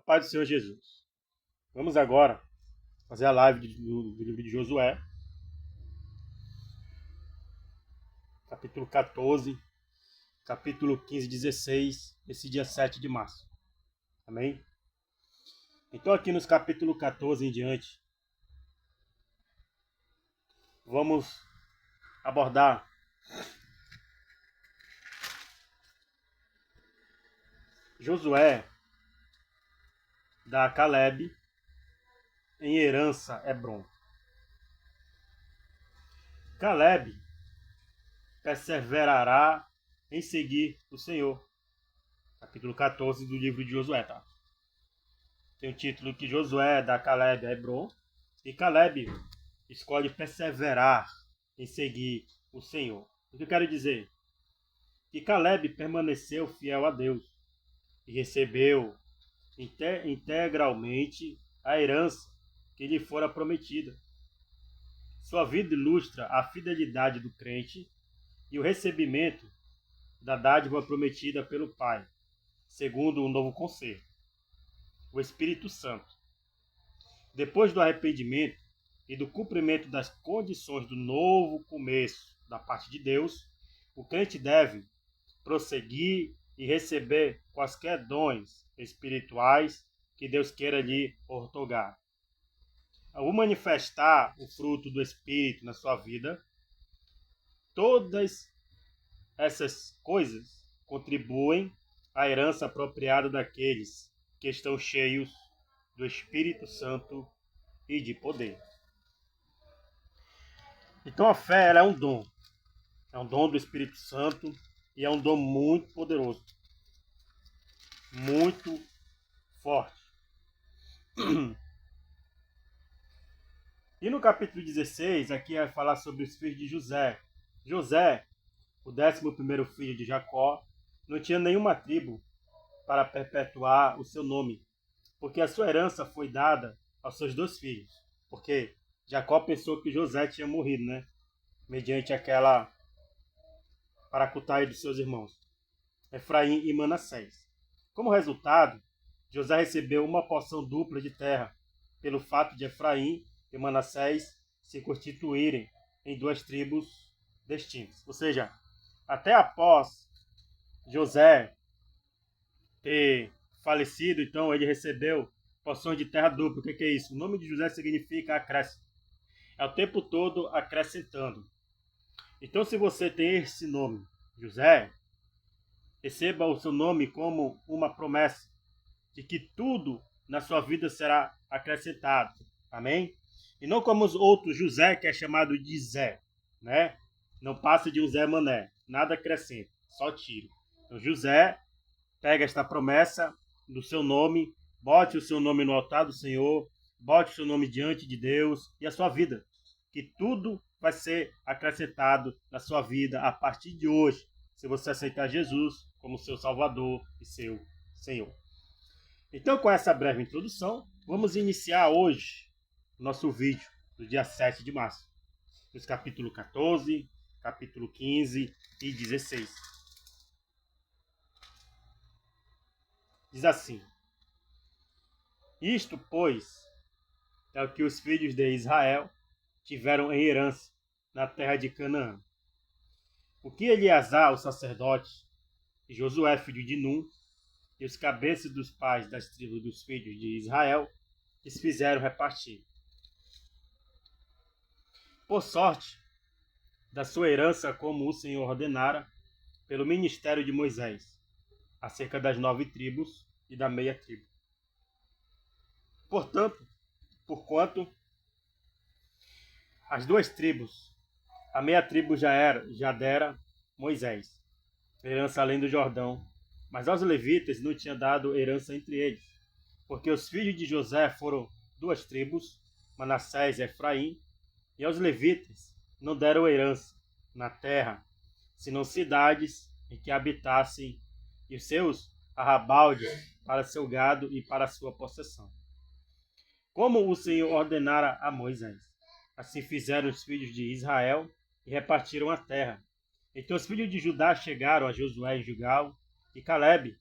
Paz do Senhor Jesus. Vamos agora fazer a live do livro de Josué, capítulo 14, capítulo 15 e 16, esse dia 7 de março. Amém? Então aqui nos capítulo 14 em diante, vamos abordar Josué da Caleb em herança Hebron. Caleb perseverará em seguir o Senhor. Capítulo 14 do livro de Josué, tá? Tem o título que Josué dá Caleb a Hebron. E Caleb escolhe perseverar em seguir o Senhor. O que eu quero dizer? Que Caleb permaneceu fiel a Deus e recebeu integralmente a herança que lhe fora prometida. Sua vida ilustra a fidelidade do crente e o recebimento da dádiva prometida pelo Pai, segundo o novo concerto, o Espírito Santo. Depois do arrependimento e do cumprimento das condições do novo começo da parte de Deus, o crente deve prosseguir e receber quaisquer dons espirituais que Deus queira lhe outorgar. Ao manifestar o fruto do Espírito na sua vida, todas essas coisas contribuem à herança apropriada daqueles que estão cheios do Espírito Santo e de poder. Então a fé ela é um dom do Espírito Santo e é um dom muito poderoso, muito forte. E no capítulo 16, aqui vai falar sobre os filhos de José. José, o 11º filho de Jacó, não tinha nenhuma tribo para perpetuar o seu nome, porque a sua herança foi dada aos seus 2 filhos. Porque Jacó pensou que José tinha morrido, né? Mediante aquela paracutaia dos seus irmãos, Efraim e Manassés. Como resultado, José recebeu uma porção dupla de terra, pelo fato de Efraim e Manassés se constituírem em 2 tribos distintas. Ou seja, até após José ter falecido, então ele recebeu porções de terra dupla. O que é isso? O nome de José significa acréscimo. É o tempo todo acrescentando. Então, se você tem esse nome, José, receba o seu nome como uma promessa de que tudo na sua vida será acrescentado. Amém? E não como os outros José, que é chamado de Zé, né? Não passa de um Zé Mané. Nada acrescenta, só tira. Então, José, pega esta promessa do seu nome, bote o seu nome no altar do Senhor, bote o seu nome diante de Deus e a sua vida. Que tudo vai ser acrescentado na sua vida a partir de hoje, se você aceitar Jesus como seu Salvador e seu Senhor. Então, com essa breve introdução, vamos iniciar hoje o nosso vídeo do dia 7 de março, nos capítulo 14, capítulo 15 e 16. Diz assim: Isto, pois, é o que os filhos de Israel tiveram em herança na terra de Canaã. O que Eleazar, o sacerdote, e Josué, filho de Num, e os cabeças dos pais das tribos dos filhos de Israel, lhes fizeram repartir. Por sorte, da sua herança como o Senhor ordenara, pelo ministério de Moisés, acerca das 9 tribos e da meia tribo. Portanto, porquanto as 2 tribos, a meia tribo já dera Moisés, herança além do Jordão, mas aos levitas não tinha dado herança entre eles, porque os filhos de José foram 2 tribos, Manassés e Efraim, e aos levitas não deram herança na terra, senão cidades em que habitassem, e os seus arrabaldes para seu gado e para sua possessão. Como o Senhor ordenara a Moisés, assim fizeram os filhos de Israel e repartiram a terra. Então os filhos de Judá chegaram a Josué em Gilgal, e Caleb,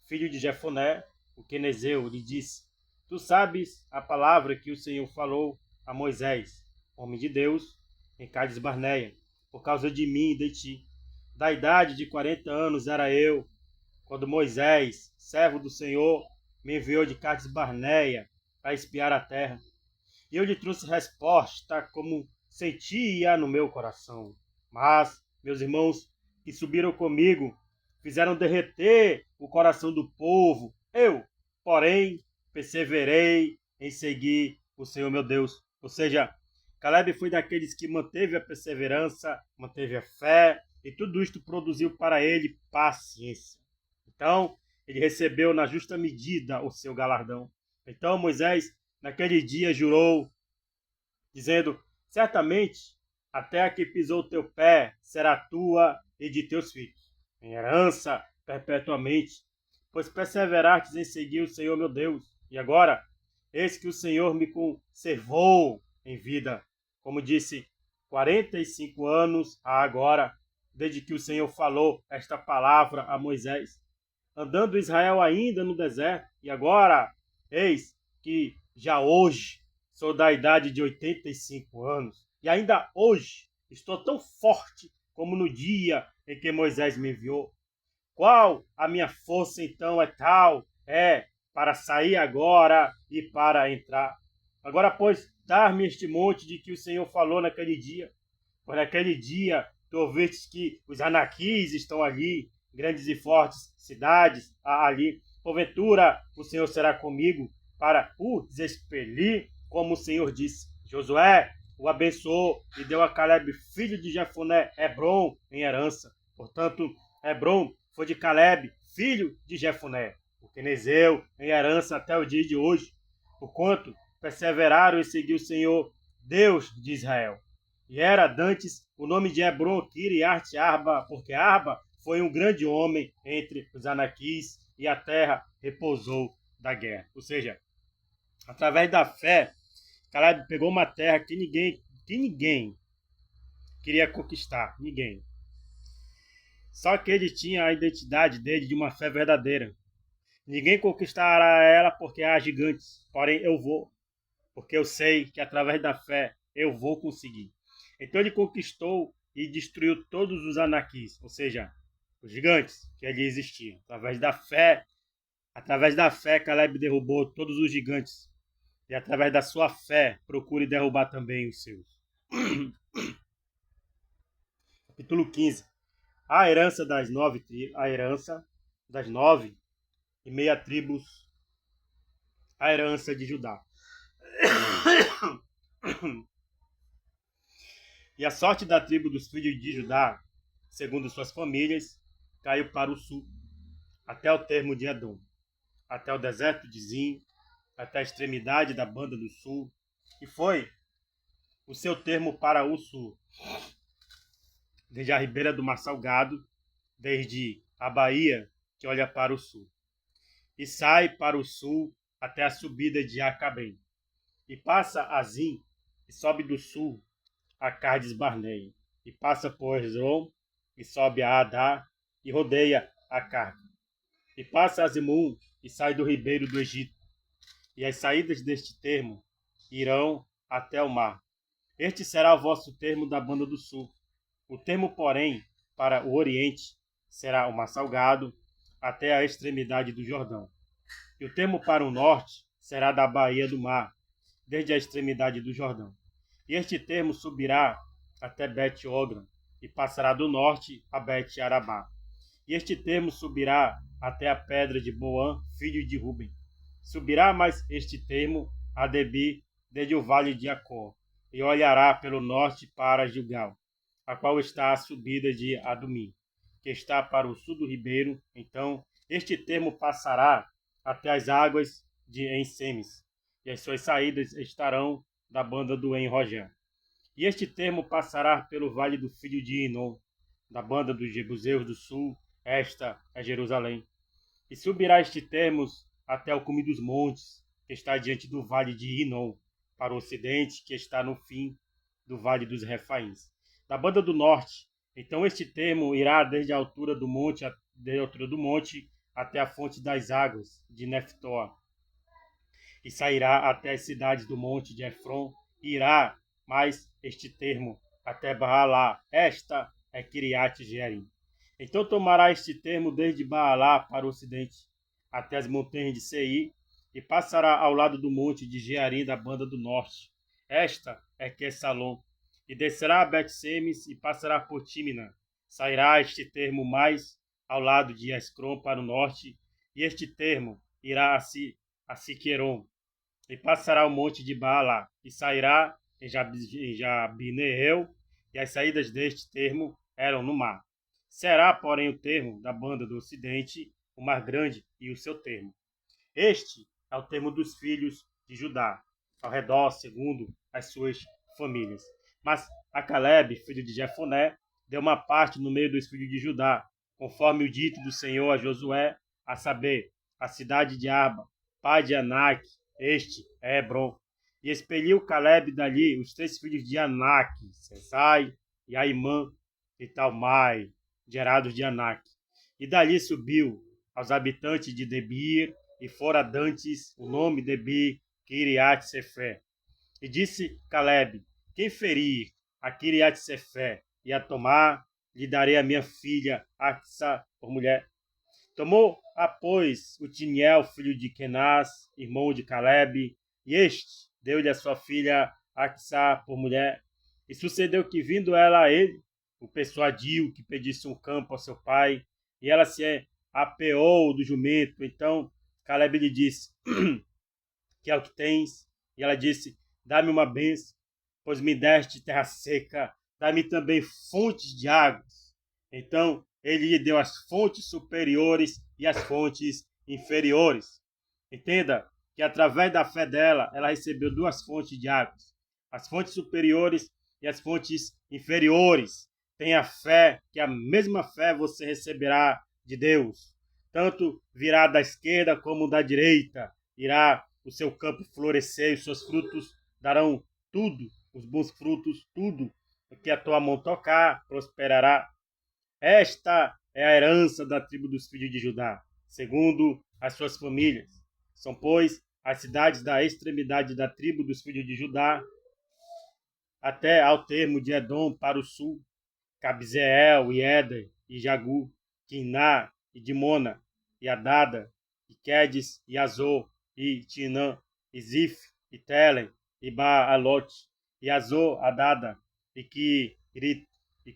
filho de Jefoné, o quenezeu, lhe disse: Tu sabes a palavra que o Senhor falou a Moisés, homem de Deus, em Cades Barneia, por causa de mim e de ti. Da idade de 40 anos era eu, quando Moisés, servo do Senhor, me enviou de Cades Barneia para espiar a terra. E eu lhe trouxe resposta como sentia no meu coração. Mas, meus irmãos que subiram comigo, fizeram derreter o coração do povo. Eu, porém, perseverei em seguir o Senhor meu Deus. Ou seja, Caleb foi daqueles que manteve a perseverança, manteve a fé, e tudo isto produziu para ele paciência. Então, ele recebeu na justa medida o seu galardão. Então, Moisés, naquele dia, jurou, dizendo: Certamente a terra que pisou o teu pé será tua e de teus filhos, em herança perpetuamente, pois perseverastes em seguir o Senhor meu Deus. E agora, eis que o Senhor me conservou em vida. Como disse, 45 anos há agora, desde que o Senhor falou esta palavra a Moisés, andando Israel ainda no deserto, e agora, eis que já hoje sou da idade de 85 anos, e ainda hoje estou tão forte como no dia em que Moisés me enviou. Qual a minha força então é tal? É para sair agora e para entrar. Agora, pois, dar-me este monte de que o Senhor falou naquele dia. Pois naquele dia tu ouvistes que os anaquis estão ali, grandes e fortes cidades ali. Porventura o Senhor será comigo para os expelir, como o Senhor disse. Josué o abençoou e deu a Caleb, filho de Jefoné, Hebron em herança. Portanto, Hebron foi de Caleb, filho de Jefoné, o quenezeu, em herança até o dia de hoje, porquanto perseveraram em seguir o Senhor, Deus de Israel. E era dantes o nome de Hebron, Kiriat Arba, porque Arba foi um grande homem entre os anaquis e a terra repousou da guerra. Ou seja, através da fé, Caleb pegou uma terra que ninguém queria conquistar, ninguém. Só que ele tinha a identidade dele de uma fé verdadeira. Ninguém conquistará ela porque há gigantes, porém eu vou, porque eu sei que através da fé eu vou conseguir. Então ele conquistou e destruiu todos os anaquis, ou seja, os gigantes que ali existiam. Através da fé, Caleb derrubou todos os gigantes. E através da sua fé, procure derrubar também os seus. Capítulo 15. A herança das 9,5 tribos, a herança de Judá. E a sorte da tribo dos filhos de Judá, segundo suas famílias, caiu para o sul, até o termo de Edom, até o deserto de Zin, até a extremidade da banda do sul, e foi o seu termo para o sul, desde a ribeira do Mar Salgado, desde a baía que olha para o sul, e sai para o sul até a subida de Acabém, e passa a Zin, e sobe do sul a Cades Barneia, e passa por Hezron, e sobe a Adá, e rodeia a Carga, e passa a Zimun, e sai do ribeiro do Egito, e as saídas deste termo irão até o mar. Este será o vosso termo da banda do sul. O termo, porém, para o oriente será o Mar Salgado, até a extremidade do Jordão. E o termo para o norte será da baía do mar, desde a extremidade do Jordão. E este termo subirá até Bet-Ogran, e passará do norte a Bet-Arabá. E este termo subirá até a pedra de Boã, filho de Ruben. Subirá mais este termo a Debi, desde o vale de Acor, e olhará pelo norte para Gilgal, a qual está a subida de Adumim, que está para o sul do ribeiro. Então este termo passará até as águas de Ensemes, e as suas saídas estarão da banda do En-Rogel. E este termo passará pelo vale do filho de Inom, da banda dos Jebuseus do sul. Esta é Jerusalém. E subirá este termo até o cume dos montes, que está diante do vale de Inom, para o ocidente, que está no fim do vale dos Refaíns. Da banda do norte, então este termo irá desde a altura do monte até a fonte das águas de Neftoa, e sairá até as cidades do monte de Efron, e irá mais este termo até Baalá. Esta é Kiriat Jearim. Então tomará este termo desde Baalá para o ocidente, até as montanhas de Seir, e passará ao lado do monte de Jearim da banda do norte. Esta é Quesalom. E descerá a Bet-Semes e passará por Tímina. Sairá este termo mais ao lado de Escrom para o norte, e este termo irá a Siqueron, e passará o monte de Baalá, e sairá em Jabineel, e as saídas deste termo eram no mar. Será, porém, o termo da banda do ocidente, o mar grande e o seu termo. Este é o termo dos filhos de Judá, ao redor, segundo as suas famílias. Mas a Calebe, filho de Jefoné, deu uma parte no meio dos filhos de Judá, conforme o dito do Senhor a Josué, a saber, a cidade de Arba, pai de Anak, este é Hebron. E expeliu Calebe dali os 3 filhos de Anak, Sesai, e Aimã e Talmai, gerados de Anak. E dali subiu aos habitantes de Debir, e fora dantes o nome Debir, Kiriat Sefer. E disse Calebe: quem ferir a Kiriat Sefer e a tomar, lhe darei a minha filha Axa por mulher. Tomou, pois, o Tiniel, filho de Kenaz, irmão de Calebe, e este deu-lhe a sua filha Axa por mulher. E sucedeu que, vindo ela a ele, o persuadiu que pedisse um campo ao seu pai, e ela se apeou do jumento. Então Calebe lhe disse: que é o que tens? E ela disse: dá-me uma bênção, pois me deste terra seca, dá-me também fontes de águas. Então ele lhe deu as fontes superiores e as fontes inferiores. Entenda que através da fé dela, ela recebeu 2 fontes de águas, as fontes superiores e as fontes inferiores. Tenha fé, que a mesma fé você receberá de Deus. Tanto virá da esquerda como da direita, irá o seu campo florescer, os seus frutos darão tudo, os bons frutos, tudo o que a tua mão tocar prosperará. Esta é a herança da tribo dos filhos de Judá, segundo as suas famílias. São, pois, as cidades da extremidade da tribo dos filhos de Judá, até ao termo de Edom para o sul, Cabzeel e Éder e Jagu, Quiná e Dimona, e Adada, e Quedes e Azor, e Tinã, e Zif, e Telem, e Baalote, e Azor, Adada, e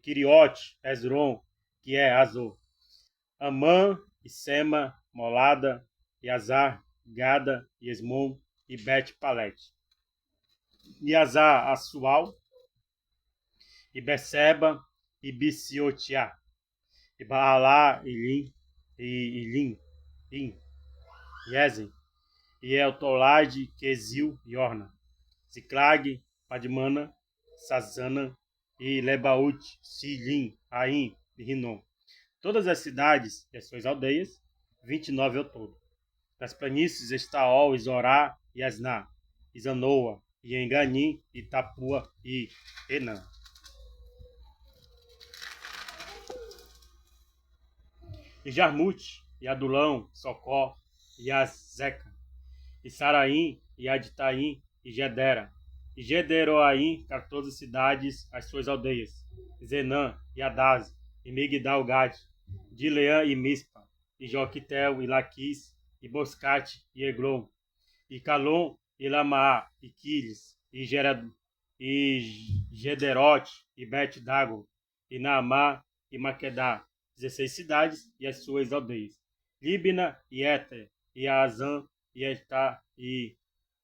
Quiriote, Esron, que é Azor, Amã, e Sema, Molada, e Azar, Gada, e Esmon, e Bet-Palete, e Azar, Assual, e Beceba, e Biciotiá, e Baalá, e Ilim, e Ezen, e Eltolade, Quesil e Orna, Ziclag, Padmana, Sazana, e Lebaúte, Silim, Aim e Rinom. Todas as cidades e as suas aldeias, 29 ao todo. Das planícies, Estaol, Zorá e Asná, e Zanoa, e Enganim, e Tapua e Enã. E Jarmute, e Adulão, Socó, e Azeca, e Saraim, e Aditaim, e Gedera, e Gederoaim, 14 cidades, as suas aldeias, Zenã, e Adaz, e Migdal-Gad, Dileã e Mispa, e Joquitel, e Laquis, e Boscate, e Eglon, e Calom, e Lamaá, e Quiles, e Gederote, e Bet-Dagon, e Naamá, e Maquedá, 16 cidades e as suas aldeias, Líbina, e Éter, e Azã, e Etá, e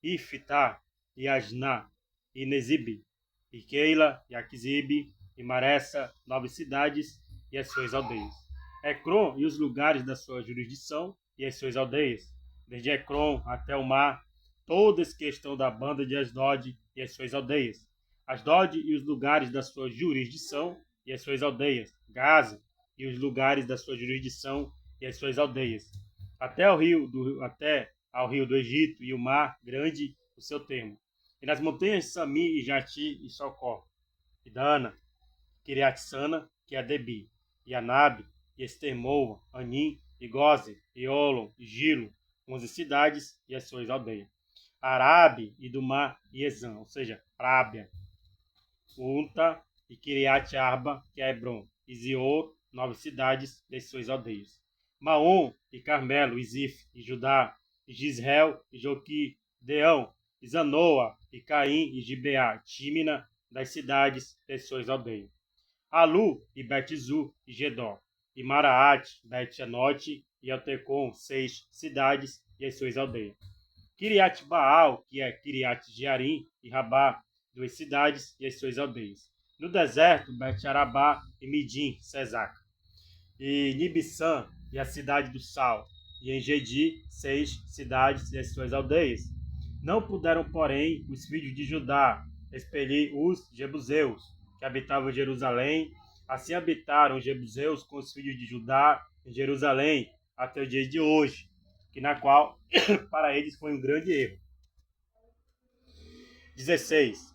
Ifitá, e Asná, e Nezibe, e Keila, e Aquisibe, e Maressa, 9 cidades e as suas aldeias. Ecrom e os lugares da sua jurisdição e as suas aldeias, desde Ecrom até o mar, todas que estão da banda de Asdod e as suas aldeias. Asdod e os lugares da sua jurisdição e as suas aldeias. Gaza e os lugares da sua jurisdição e as suas aldeias. Até ao rio do Egito e o mar grande, o seu termo. E nas montanhas Sami e Jati e Socó, e Dana, Kiriatsana, que é Debi, e Anabe, e Estermoa, Anim, e Goze, e Olon, e Gilo, 11 cidades e as suas aldeias. Arabe, e Dumá, e Ezã, ou seja, Arábia, Unta e Kiriat Arba, que é Hebron, e Zior, 9 cidades e as suas aldeias. Maom, e Carmelo, e Zif, e Judá, e Gisrael, e Joqui, Deão, e Zanoa, e Caim, e Gibeá, Tímina, das cidades e as suas aldeias. Alu, e Betzu, e Gedó, e Maraate, Bet-Anote, e Altecom, 6 cidades e as suas aldeias. Kiriat Baal, que é Kiriat Jearim, e Rabá, 2 cidades e as suas aldeias. No deserto, Bet-Arabá e Midim, Sesaca. E Nibissã, e a cidade do Sal. E em Gedi, 6 cidades e as suas aldeias. Não puderam, porém, os filhos de Judá expelir os jebuseus, que habitavam em Jerusalém. Assim habitaram os jebuseus com os filhos de Judá em Jerusalém até o dia de hoje, que na qual para eles foi um grande erro. 16.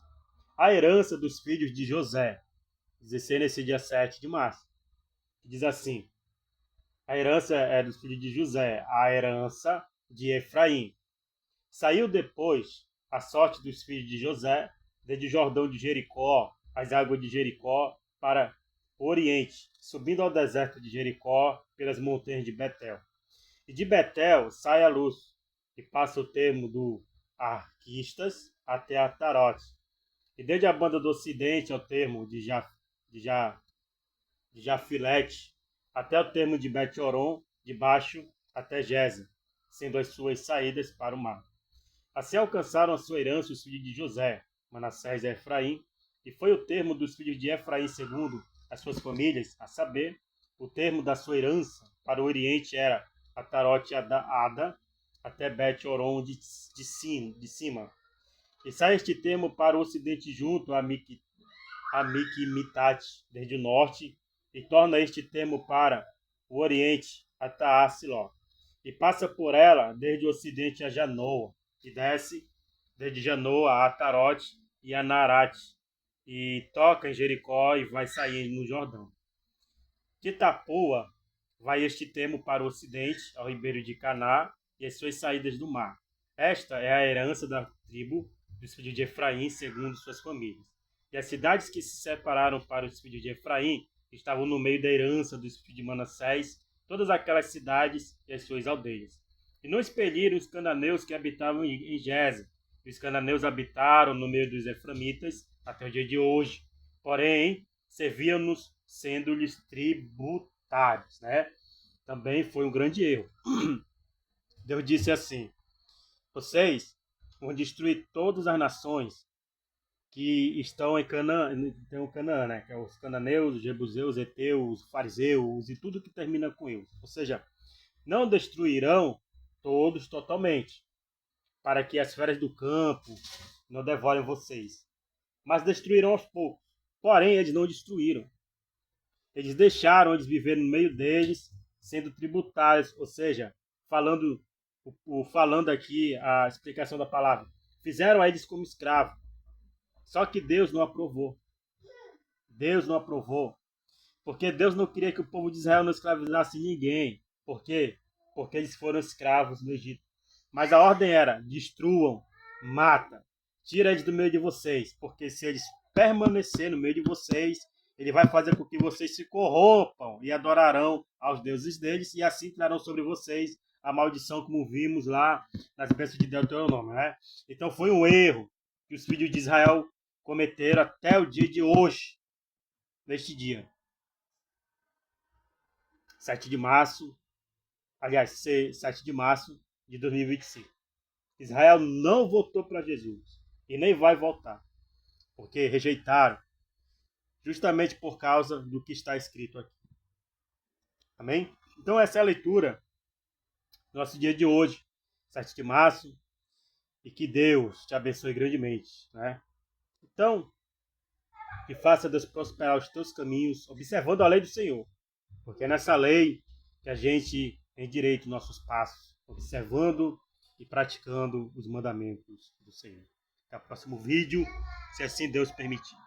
A herança dos filhos de José. 16 nesse dia 7 de março. Diz assim: a herança é dos filhos de José, a herança de Efraim. Saiu depois a sorte dos filhos de José, desde o Jordão de Jericó, as águas de Jericó, para o oriente, subindo ao deserto de Jericó, pelas montanhas de Betel. E de Betel sai a luz, e passa o termo do Arquistas até Atarote. E desde a banda do ocidente ao termo de Jafilete, até o termo de Bet-Oron, de baixo até Gézer, sendo as suas saídas para o mar. Assim alcançaram a sua herança os filhos de José, Manassés e Efraim, e foi o termo dos filhos de Efraim segundo as suas famílias, a saber, o termo da sua herança para o oriente era Atarote Ada, até Bet-Oron de cima. E sai este termo para o ocidente junto a Miquimitate, desde o norte, e torna este termo para o oriente a Taassiló. E passa por ela desde o ocidente a Janoa, e desce desde Janoa a Atarote e a Narate, e toca em Jericó e vai sair no Jordão. De Tapoa vai este termo para o ocidente, ao ribeiro de Caná e as suas saídas do mar. Esta é a herança da tribo dos filhos de Efraim, segundo suas famílias. E as cidades que se separaram para os filhos de Efraim estavam no meio da herança dos filhos de Manassés, todas aquelas cidades e as suas aldeias. E não expeliram os cananeus que habitavam em Gézer. Os cananeus habitaram no meio dos eframitas até o dia de hoje. Porém, serviam-nos sendo-lhes tributários, né? Também foi um grande erro. Deus disse assim: vocês vão destruir todas as nações que estão em Canaã, tem o Canaã, né? Que é os cananeus, os jebuseus, os heteus, os fariseus e tudo que termina com eus. Ou seja, não destruirão todos totalmente, para que as feras do campo não devorem vocês, mas destruirão aos poucos. Porém, eles não destruíram. Eles deixaram eles viver no meio deles, sendo tributários, ou seja, falando aqui a explicação da palavra, fizeram a eles como escravos. Só que Deus não aprovou. Deus não aprovou. Porque Deus não queria que o povo de Israel não escravizasse ninguém. Por quê? Porque eles foram escravos no Egito. Mas a ordem era: destruam, mata, tira eles do meio de vocês. Porque se eles permanecerem no meio de vocês, ele vai fazer com que vocês se corrompam e adorarão aos deuses deles, e assim trarão sobre vocês a maldição, como vimos lá nas bênçãos de Deuteronômio, né? Então foi um erro que os filhos de Israel cometeram até o dia de hoje, neste dia. 7 de março, aliás, 7 de março de 2025. Israel não voltou para Jesus e nem vai voltar, porque rejeitaram, justamente por causa do que está escrito aqui. Amém? Então essa é a leitura do nosso dia de hoje, 7 de março, e que Deus te abençoe grandemente, né? Então, que faça Deus prosperar os teus caminhos, observando a lei do Senhor, porque é nessa lei que a gente endireita os nossos passos, observando e praticando os mandamentos do Senhor. Até o próximo vídeo, se assim Deus permitir.